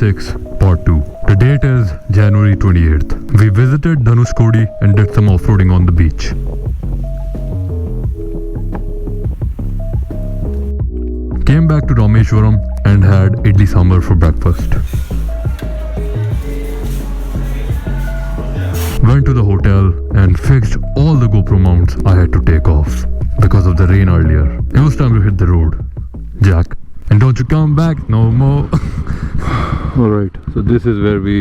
6 Part 2. The date is January 28th. We visited Dhanushkodi and did some off-roading on the beach. Came back to Rameshwaram and had idli sambar for breakfast. Went to the hotel and fixed all the GoPro mounts I had to take off because of the rain earlier. It was time to hit the road. Jack, and don't you come back no more. Alright, so this is where we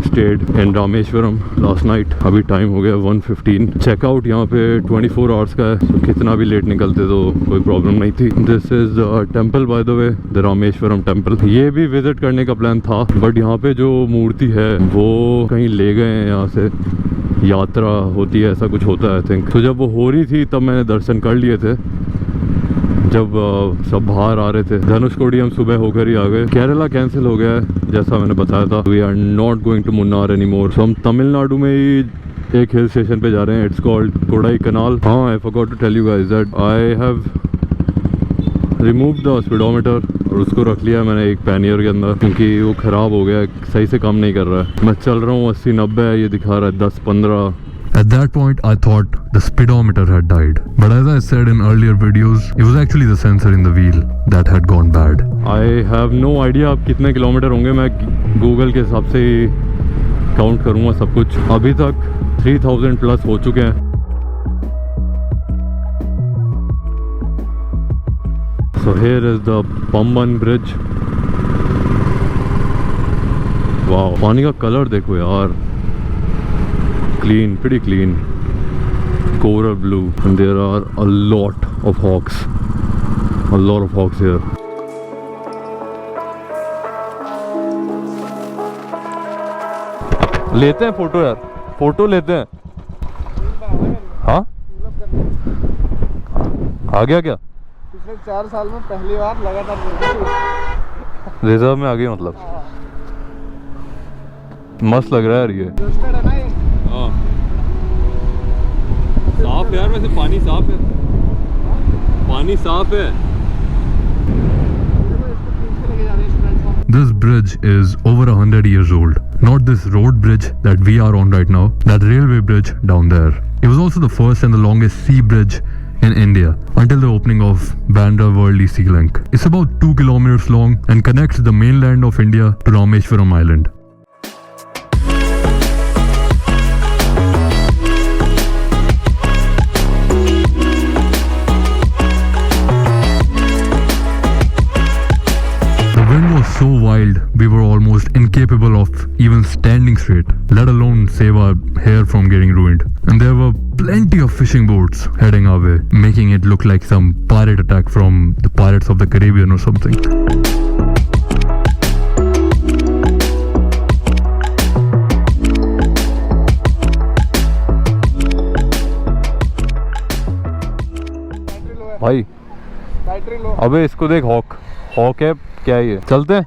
stayed in Rameshwaram last night. अभी time हो गया 1:15. Checkout यहाँ पे 24 hours का है, so कितना भी late निकलते तो कोई प्रॉब्लम नहीं थी. This is temple by the way, the Rameswaram temple. ये भी विजिट करने का प्लान था, बट यहाँ पे जो मूर्ति है वो कहीं ले गए हैं. यहाँ से यात्रा होती है, ऐसा कुछ होता है आई थिंक. तो जब वो हो रही थी तब मैंने दर्शन कर लिए थे, जब सब बाहर आ रहे थे. धनुषकोडी हम सुबह होकर ही आ गए. केरला कैंसिल हो गया है जैसा मैंने बताया था. We are not going to Munnar any more. So हम तमिलनाडु में ही एक हिल स्टेशन पे जा रहे हैं. It's called Kodaikanal. हाँ, I forgot to tell you guys that I have remove the speedometer और उसको रख लिया मैंने एक पैनियर के अंदर, क्योंकि वो ख़राब हो गया, सही से काम नहीं कर रहा है. मैं चल रहा हूँ 80-90, ये दिखा रहा है 10-15. At that point, I thought the speedometer had died. But as I said in earlier videos, it was actually the sensor in the wheel that had gone bad. I have no idea अब कितने kilometre होंगे. मैं Google के हिसाब से ही count करूँगा सब कुछ. अभी तक 3000 प्लस हो चुके हैं. So here is the Pamban Bridge. Wow, पानी का कलर देखो यार. Clean, pretty clean, coral blue, and there are a lot of hawks here. लेते हैं फोटो यार, फोटो लेते हैं. हाँ, आ गया क्या? पिछले 4 साल में पहली बार लगातार रिजर्व में आ गई. मतलब मस्त लग रहा है यार ये. है ना ये. हाँ, साफ यार, वैसे पानी साफ है. पानी साफ है. This bridge is over 100 years old. Not this road bridge that we are on right now, that railway bridge down there. It was also the first and the longest sea bridge in India until the opening of Bandra Worli Sea Link. It's about 2 kilometers long and connects the mainland of India to Rameshwaram Island. So wild, we were almost incapable of even standing straight, let alone save our hair from getting ruined. And there were plenty of fishing boats heading our way, making it look like some pirate attack from the Pirates of the Caribbean or something. भाई battery low. अबे इसको देख, hoc है क्या है ये? चलते हैं.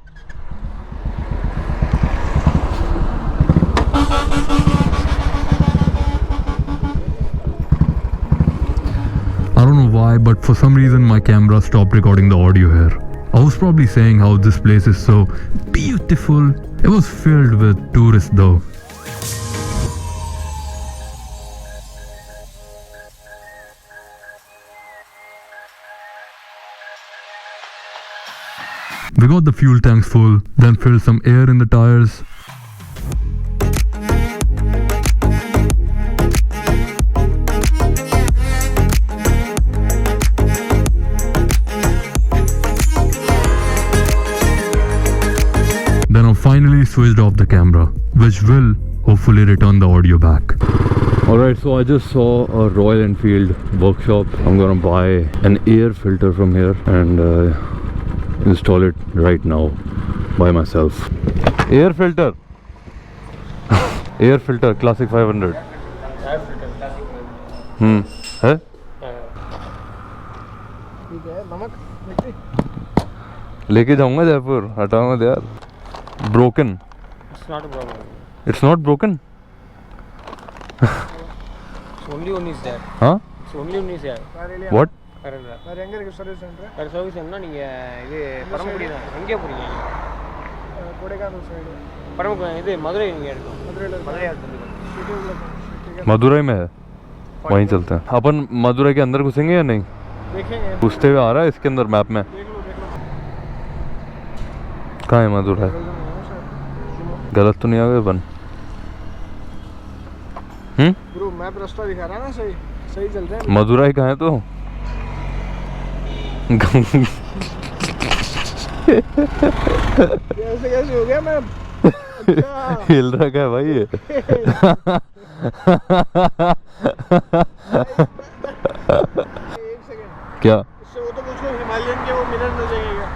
I don't know why, but for some reason my camera stopped recording the audio here. I was probably saying how this place is so beautiful. It was filled with tourists though. We got the fuel tanks full, then filled some air in the tires. Then I finally switched off the camera, which will hopefully return the audio back. Alright, so I just saw a Royal Enfield workshop. I'm gonna buy an air filter from here and install it right now by myself. Air filter air filter classic 500. Air filter classic है. ठीक है. नमक मिट्टी लेके जाऊंगा जयपुर. हटाओ मत यार. broken. It's not a problem. It's not broken. It's only one is there. Huh? It's only one is there. What? வேற எங்க இருக்கு சர்வீஸ் சென்டர்? வேற சர்வீஸ் சென்டர்னா நீங்க இது பரமக்குடி தான். எங்க போறீங்க? कोडेकानल साइड है परम इधे मदुरै गया मदुरै मदुरई में है, वहीं चलते हैं अपन। मदुरई के अंदर घुसेंगे या नहीं? देखेंगे, घुसते हुए आ रहा है इसके अंदर मैप में। देख लो कहाँ है मदुरई? गलत तो नहीं आ गए अपन? ब्रो मैप रास्ता दिखा रहा है ना, सही सही चल रहे हैं। मदुरई कहाँ है तो? कैसे कैसे हो गया मैप? अच्छा हिल रखा है भाई ये। एक सेकंड, क्या इससे वो तो पूछो हिमालयन के वो मिरर मिल जाएगा।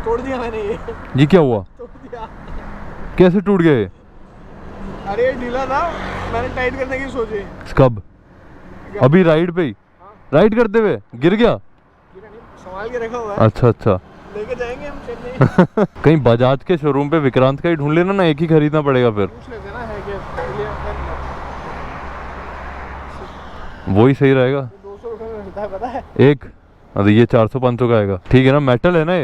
तोड़ दिया मैंने ये क्या हुआ? तोड़ दिया। कैसे टूट गए? अरे ये ढीला था, मैंने टाइट करने की सोची। कब? अभी राइड पे ही? राइड करते हुए गिर गया? संभाल के रखा हुआ है, अच्छा अच्छा। लेके जाएंगे हम चेन्नई। कहीं बजाज के शोरूम पे विक्रांत का ही ढूंढ लेना ना, एक ही खरीदना पड़ेगा फिर। पूछ लेते ना है क्या, वही सही रहेगा। 200 रुपये में मिलता है पता है। एक अरे ये 400-500 का आएगा, ठीक है ना? मेटल है ना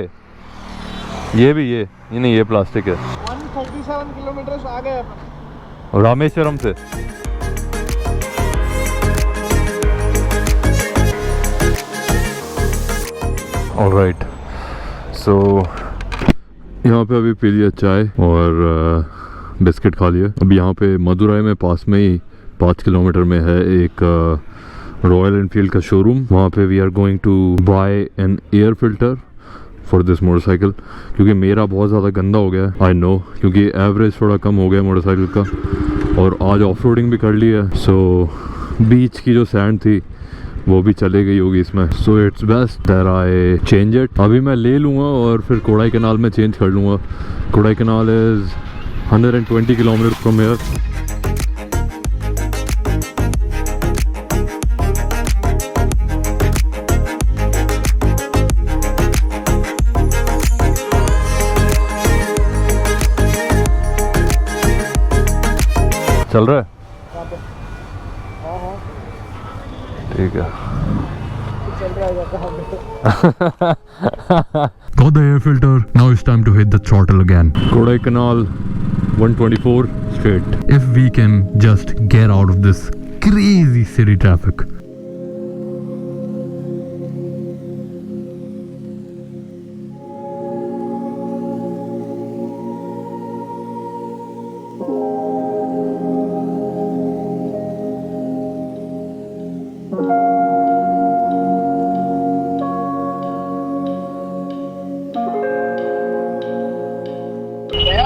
ये भी ये नहीं, ये प्लास्टिक है। 137 किलोमीटर आ गए अपन रामेश्वरम से। ऑलराइट, सो यहाँ पे अभी पी लिया चाय और बिस्किट खा लिया। अब यहाँ पे मदुरई में पास में ही 5 किलोमीटर में है एक रॉयल एनफील्ड का शोरूम। वहाँ पे we are going to buy an air filter for this motorcycle, क्योंकि मेरा बहुत ज़्यादा गंदा हो गया है। आई नो, क्योंकि एवरेज थोड़ा कम हो गया मोटरसाइकिल का, और आज ऑफ रोडिंग भी कर ली है। सो बीच की जो सैंड थी वो भी चले गई होगी इसमें। So it's best that I change it. अभी मैं ले लूँगा और फिर कोडाई कैनाल में चेंज कर लूँगा। Kodai canal is 120 kilometre from here. चल रहा है? हाँ हाँ ठीक है। चल रहा है कहाँ पे। Got the air filter. Now it's time to hit the throttle again. Kodaikanal 124 straight. If we can just get out of this crazy city traffic.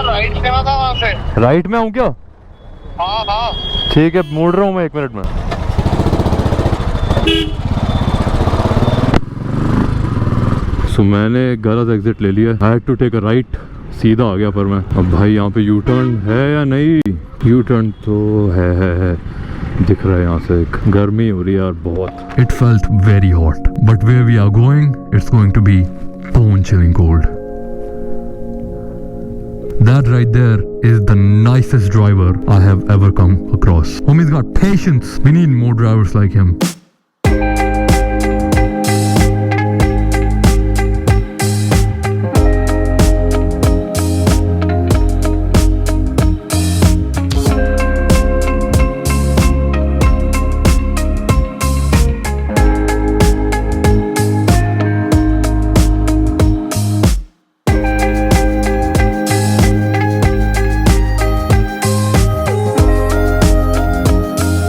Right से था वहाँ से। राइट में आऊँ क्या? हाँ हाँ ठीक है, मोड़ रहा हूँ मैं 1 मिनट में। सो मैंने गलत एग्जिट ले लिया। I had to take a right, सीधा आ गया पर मैं। अब भाई यहाँ पे यू टर्न है या नहीं? यू टर्न तो है दिख रहा है यहाँ से। एक गर्मी हो रही है यार बहुत। It felt very hot, but where we are going it's going to be bone chilling cold. That right there is the nicest driver I have ever come across. Homie's got patience. We need more drivers like him.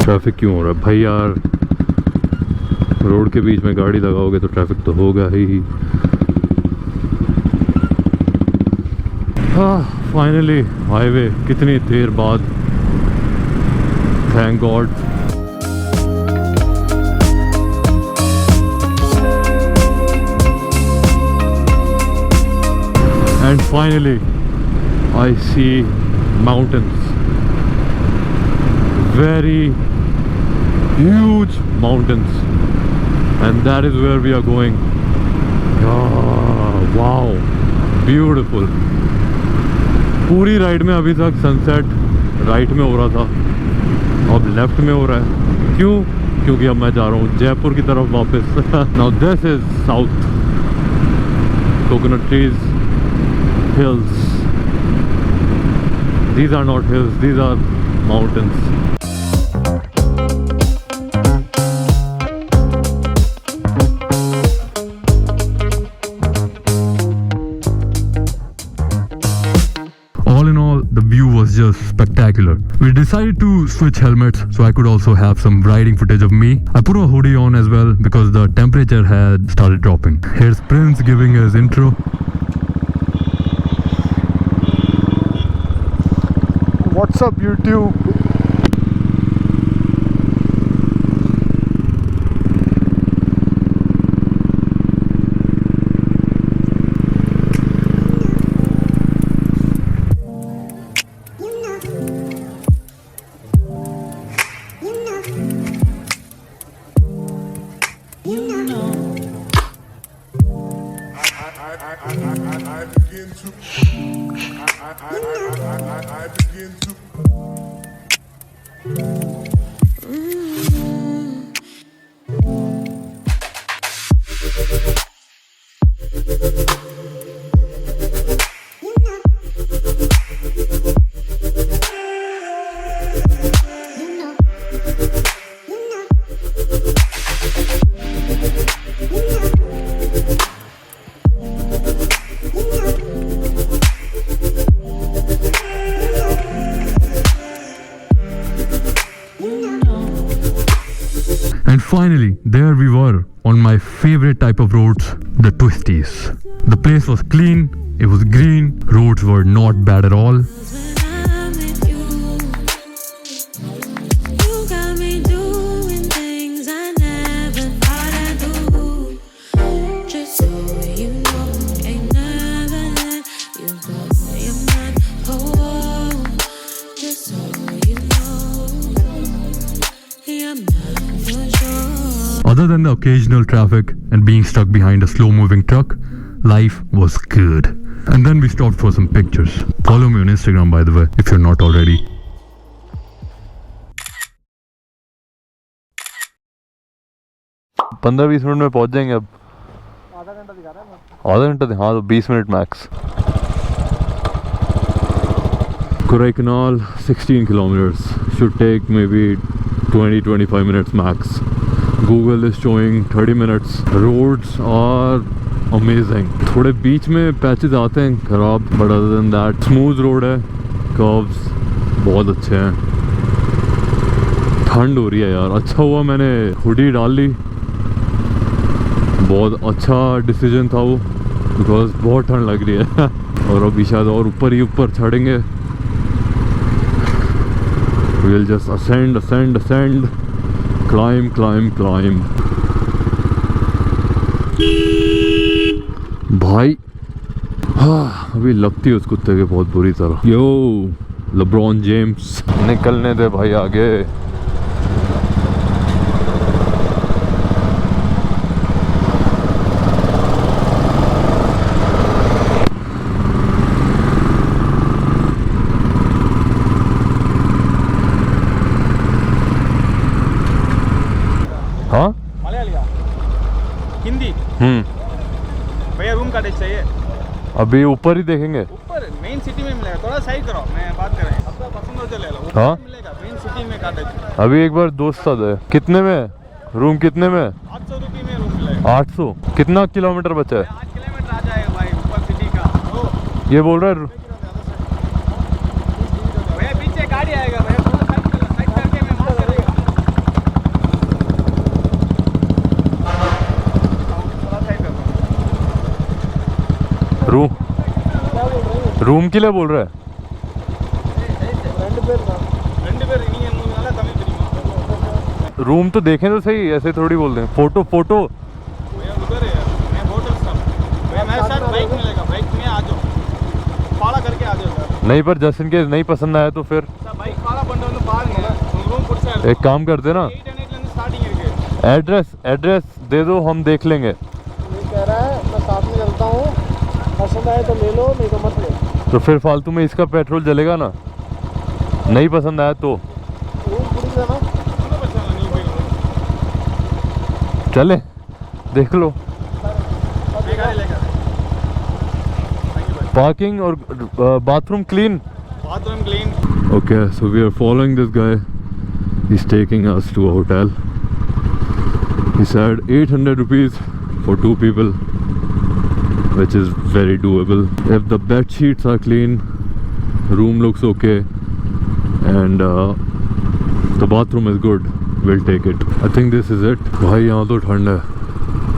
Traffic क्यों हो रहा है भाई यार? Road के बीच में गाड़ी लगाओगे तो ट्रैफिक तो होगा ही। हाँ फाइनली हाईवे, कितनी देर बाद, thank God. And finally I see mountains, very huge mountains, and that is where we are going. Wow, beautiful. पूरी राइड में अभी तक सनसेट राइट में हो रहा था, अब लेफ्ट में हो रहा है। क्यों? क्योंकि अब मैं जा रहा हूँ जयपुर की तरफ वापस। Now this is south, coconut trees, hills, These are not hills, these are mountains. All in all, the view was just spectacular. We decided to switch helmets so I could also have some riding footage of me. I put a hoodie on as well because the temperature had started dropping. Here's Prince giving his intro. What's up YouTube? I begin to And finally, there we were on my favorite type of roads, the twisties. The place was clean, it was green, roads were not bad at all. Other than the occasional traffic and being stuck behind a slow-moving truck, life was good. And then we stopped for some pictures. Follow me on Instagram, by the way, if you're not already. पंद्रह 20 minute में पहुंच जाएंगे अब। आधा घंटा दिखा रहा है। आधा घंटा हाँ तो 20 minute max. Kodaikanal, 16 kilometers. Should take maybe 20-25 minutes max. Google is showing 30 minutes. Roads are amazing. थोड़े बीच में पैचेस आते हैं खराब, but other than that smooth road है, curves बहुत अच्छे हैं। ठंड हो रही है यार, अच्छा हुआ मैंने हुडी डाल ली, बहुत अच्छा डिसीजन था वो, बिकॉज बहुत ठंड लग रही है और अभी शायद और ऊपर ही ऊपर चढ़ेंगे। We'll just ascend, ascend, ascend, climb, climb, climb. भाई हाँ अभी लगती है उस कुत्ते के बहुत बुरी तरह। यो लेब्रॉन जेम्स, निकलने दे भाई आगे। हाँ मलयालिया हिंदी भैया रूम का चाहिए। अभी ऊपर ही देखेंगे। ऊपर मेन सिटी में मिलेगा, थोड़ा साइड करो, मैं बात कर रहा हूँ। आपका पसंद हो चले लो। हाँ मिलेगा मेन सिटी में काटेज। अभी एक बार दोस्त साथ है। कितने में रूम, कितने में? 800 रुपये में रूम मिलेगा। 800। कितना किलोमीटर बचा है? 8 किलोमीटर आ जाएगा भाई ऊपर सिटी का। तो ये बोल रहा है भैया पीछे गाड़ी आएगा भैया, थोड़ा साइड करके मैं मार करेगा। थोड़ा साइड करो। रूम के लिए बोल रहा है। रूम तो देखें तो सही, ऐसे थोड़ी बोल दें। फोटो फोटो उधर है, मैं होटल सब मेरे साथ बाइक मिलेगा, बाइक में आ जाओ, पाड़ा करके आ जाओ सर। नहीं पर जस्ट इन केस नहीं पसंद आया तो फिर बाइक पाड़ा बंद तो बाहर है रूम कुछ एक काम करते ना, स्टार्टिंग एड्रेस दे दो, हम देख लेंगे। ये कह रहा है मैं साथ में चलता हूँ, पसंद आए तो ले लो, नहीं तो मत ले। तो फिर फालतू में इसका पेट्रोल जलेगा ना, नहीं पसंद आया तो रूम पूरी लेना। चले देख लो। लेकर पार्किंग और bathroom clean. Bathroom clean, Okay, so we are following this guy. He's taking us to a hotel. He said 800 rupees for 2 people, which is very doable. If the bed sheets are clean, room looks okay, and the bathroom is good, we'll take it. I think this is it. भाई यहाँ तो ठंड है,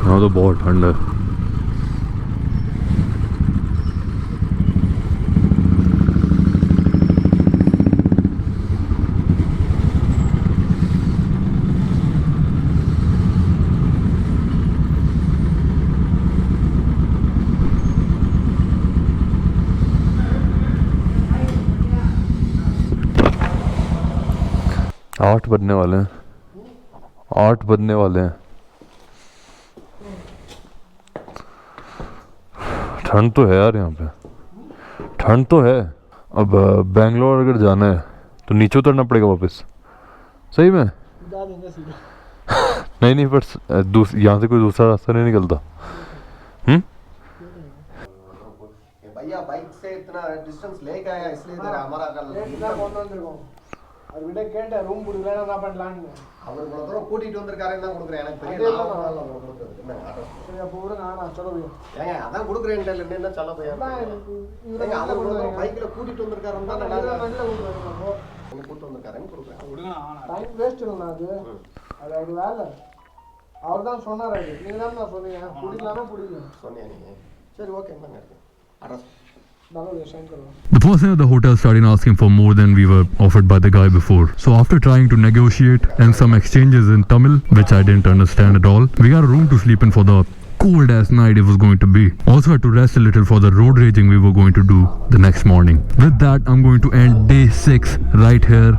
यहाँ तो बहुत ठंड है. आठ बजने वाले हैं, 8 बजने वाले हैं. ठंड तो है यार, यहाँ पे ठंड तो है. अब बेंगलोर अगर जाना है तो नीचे उतरना पड़ेगा वापस. सही में जा देंगे सीधा. नहीं पर यहाँ से कोई दूसरा रास्ता नहीं निकलता. भैया बाइक से इतना डिस्टेंस लेके आया इसलिए तेरा हमारा कल அது விட கேட்டேன் ரூம் கொடுக்கல நான் பண்ணலான்னு. அவர் இவ்வளவு தூரம் கூட்டிட்டு வந்திருக்காருன்னு தான் கொடுக்குறேன். எனக்கு அதே தெரியல. தான். சரி அப்போ கூட நான் சொல்ல போய். ஏங்க அதான் கொடுக்குறேன்டா இல்ல என்ன சொல்ல போய். ஏங்க அவர் இவ்வளவு தூரம் பைக்ல கூட்டிட்டு வந்திருக்காருன்னு தான் நான் நல்ல கொடுக்குறேன். என்ன கூட்டிட்டு வந்திருக்காருன்னு கொடுக்குறேன். டைம் வேஸ்ட் இல்ல அது. அது அவர் வேலை. அவர் தான் சொன்னாரு. நீங்க தான் நான் சொன்னீங்க. குடிக்கலாமா குடிக்கல. சொன்னீங்க நீங்க. சரி ஓகே நான் இருக்கேன். Address The person at the hotel started asking for more than we were offered by the guy before. So after trying to negotiate and some exchanges in Tamil, which I didn't understand at all, we got a room to sleep in for the cold ass night it was going to be. Also had to rest a little for the road raging we were going to do the next morning. With that, I'm going to end day 6 right here.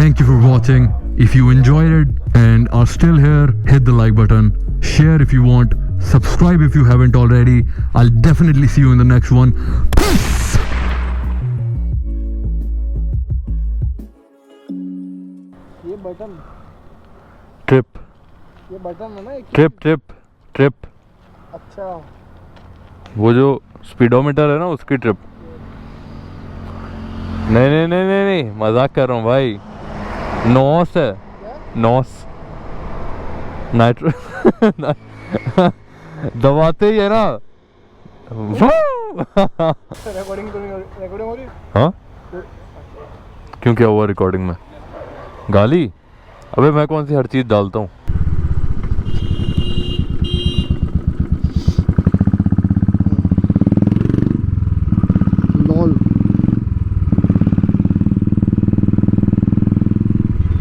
Thank you for watching. If you enjoyed it and are still here, hit the like button, share if you want, subscribe if you haven't already. I'll definitely see you in the next one. Peace! ये button Trip. ये button है ना एक. Trip. अच्छा वो जो speedometer है ना उसकी ट्रिप. नहीं मजाक कर रहा हूँ भाई. नॉस है. नॉस नाइट्रो. दबाते ही है ना. रिकॉर्डिंग हो रही. हाँ क्यों क्या हुआ रिकॉर्डिंग में? गाली? अबे मैं कौन सी हर चीज़ डालता हूँ.